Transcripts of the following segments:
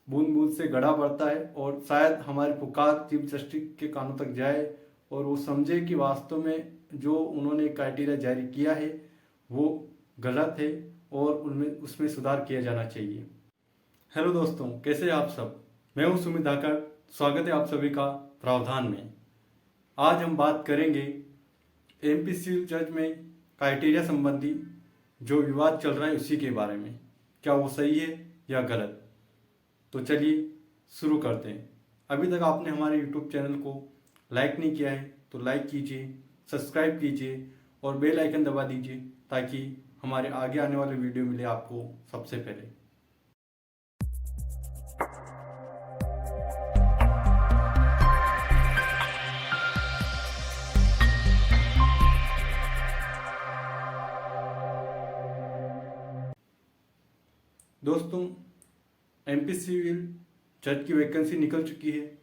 बूंद बूंद से घड़ा बढ़ता है और शायद हमारी पुकार चीफ जस्टिस के कानों तक जाए और वो समझे कि वास्तव में जो उन्होंने क्राइटेरिया जारी किया है वो गलत है और उनमें उसमें सुधार किया जाना चाहिए। हेलो दोस्तों, कैसे हैं आप सब। मैं हूं सुमित धाकड़। स्वागत है आप सभी का प्रावधान में। आज हम बात करेंगे एमपी सिविल जज में क्राइटेरिया संबंधी जो विवाद चल रहा है उसी के बारे में, क्या वो सही है या गलत। तो चलिए शुरू करते हैं। अभी तक आपने हमारे यूट्यूब चैनल को लाइक नहीं किया है तो लाइक कीजिए, सब्सक्राइब कीजिए और बेल आइकन दबा दीजिए ताकि हमारे आगे आने वाले वीडियो मिले आपको सबसे पहले। दोस्तों, एमपी सिविल जज की वैकेंसी निकल चुकी है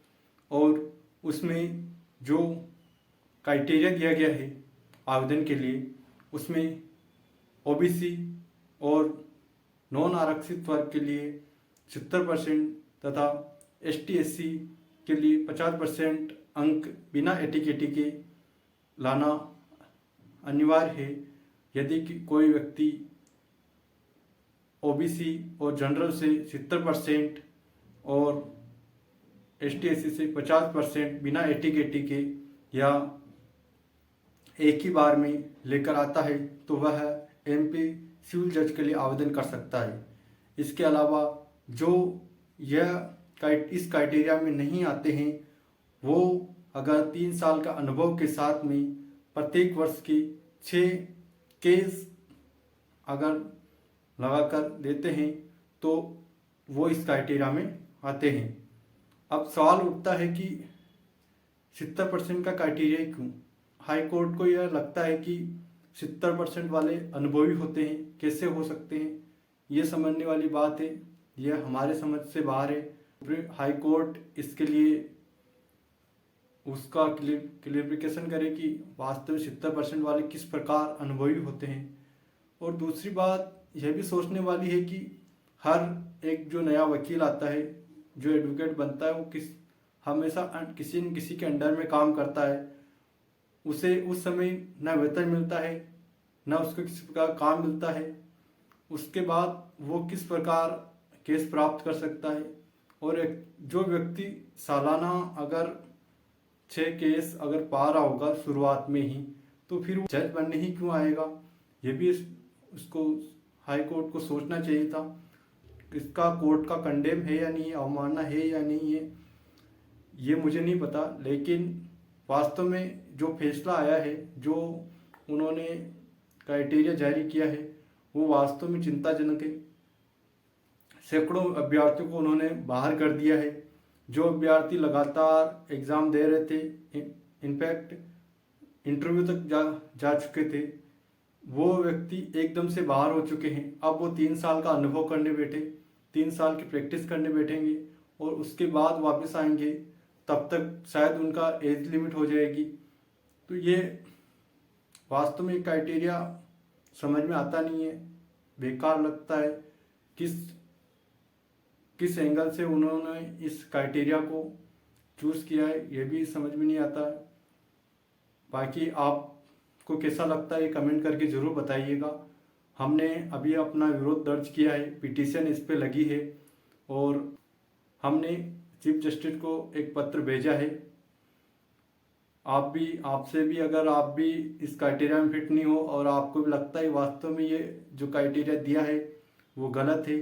और उसमें जो क्राइटेरिया दिया गया है आवेदन के लिए उसमें ओबीसी और नॉन आरक्षित वर्ग के लिए 70% तथा एसटी एससी के लिए 50% अंक बिना एटीकेटी के लाना अनिवार्य है। यदि कोई व्यक्ति ओबीसी और जनरल से 70% और एसटी एससी से 50% बिना एटीकेटी के या एक ही बार में लेकर आता है तो वह एमपी सिविल जज के लिए आवेदन कर सकता है। इसके अलावा जो इस क्राइटेरिया में नहीं आते हैं वो अगर 3 साल का अनुभव के साथ में प्रत्येक वर्ष के 6 केस अगर लगाकर देते हैं तो वो इस क्राइटेरिया में आते हैं। अब सवाल उठता है कि 70% का क्राइटेरिया क्यों। हाई कोर्ट को यह लगता है कि 70% वाले अनुभवी होते हैं, कैसे हो सकते हैं, ये समझने वाली बात है, यह हमारे समझ से बाहर है। हाई कोर्ट इसके लिए उसका क्लियरिफिकेशन करे कि वास्तव में 70% वाले किस प्रकार अनुभवी होते हैं। और दूसरी बात यह भी सोचने वाली है कि हर एक जो नया वकील आता है, जो एडवोकेट बनता है, वो हमेशा किसी न किसी के अंडर में काम करता है। उसे उस समय न वेतन मिलता है न उसको किसी प्रकार काम मिलता है। उसके बाद वो किस प्रकार केस प्राप्त कर सकता है। और एक जो व्यक्ति सालाना अगर 6 केस अगर पा रहा होगा शुरुआत में ही, तो फिर वो जज बनने ही क्यों आएगा। ये भी उसको हाई कोर्ट को सोचना चाहिए था। इसका कोर्ट का कंडेम है या नहीं, अवमानना है या नहीं है, ये मुझे नहीं पता। लेकिन वास्तव में जो फैसला आया है, जो उन्होंने क्राइटेरिया जारी किया है, वो वास्तव में चिंताजनक है। सैकड़ों अभ्यर्थियों को उन्होंने बाहर कर दिया है। जो अभ्यर्थी लगातार एग्ज़ाम दे रहे थे, इनफैक्ट इंटरव्यू तक जा चुके थे, वो व्यक्ति एकदम से बाहर हो चुके हैं। अब वो 3 साल का अनुभव करने बैठे, 3 साल की प्रैक्टिस करने बैठेंगे और उसके बाद वापस आएंगे, तब तक शायद उनका एज लिमिट हो जाएगी। तो ये वास्तव में क्राइटेरिया समझ में आता नहीं है, बेकार लगता है। किस एंगल से उन्होंने इस क्राइटेरिया को चूज़ किया है ये भी समझ में नहीं आता है। बाकी आपको कैसा लगता है ये कमेंट करके ज़रूर बताइएगा। हमने अभी अपना विरोध दर्ज किया है, पिटीशन इस पे लगी है और हमने चीफ जस्टिस को एक पत्र भेजा है। आपसे भी अगर आप भी इस क्राइटेरिया में फिट नहीं हो और आपको भी लगता है वास्तव में ये जो क्राइटेरिया दिया है वो गलत है,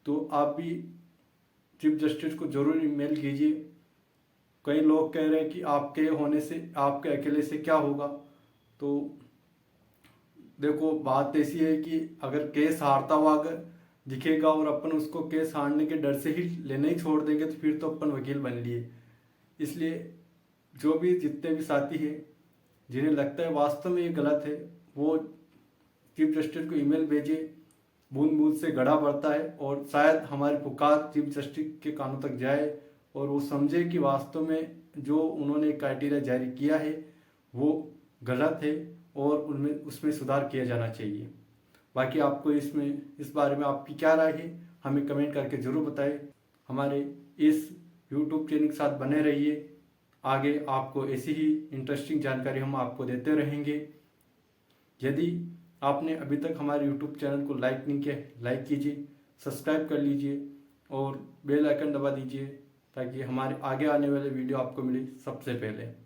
तो आप भी चीफ जस्टिस को जरूर ईमेल कीजिए। कई लोग कह रहे हैं कि आपके होने से, आपके अकेले से क्या होगा। तो देखो, बात ऐसी है कि अगर केस हारता हुआ अगर दिखेगा और अपन उसको केस हारने के डर से ही लेने ही छोड़ देंगे तो फिर तो अपन वकील बन लिए। इसलिए जो भी जितने भी साथी हैं जिन्हें लगता है वास्तव में ये गलत है, वो चीफ जस्टिस को ईमेल भेजिए। बूंद बूंद से घड़ा बढ़ता है और शायद हमारी पुकार चीफ जस्टिस के कानों तक जाए और वो समझे कि वास्तव में जो उन्होंने क्राइटेरिया जारी किया है वो गलत है और उसमें सुधार किया जाना चाहिए। बाकी आपको इस बारे में आपकी क्या राय है हमें कमेंट करके ज़रूर बताएं। हमारे इस यूट्यूब चैनल के साथ बने रहिए। आगे आपको ऐसी ही इंटरेस्टिंग जानकारी हम आपको देते रहेंगे। यदि आपने अभी तक हमारे यूट्यूब चैनल को लाइक नहीं किया, लाइक कीजिए, सब्सक्राइब कर लीजिए और बेल आइकन दबा दीजिए ताकि हमारे आगे आने वाले वीडियो आपको मिले सबसे पहले।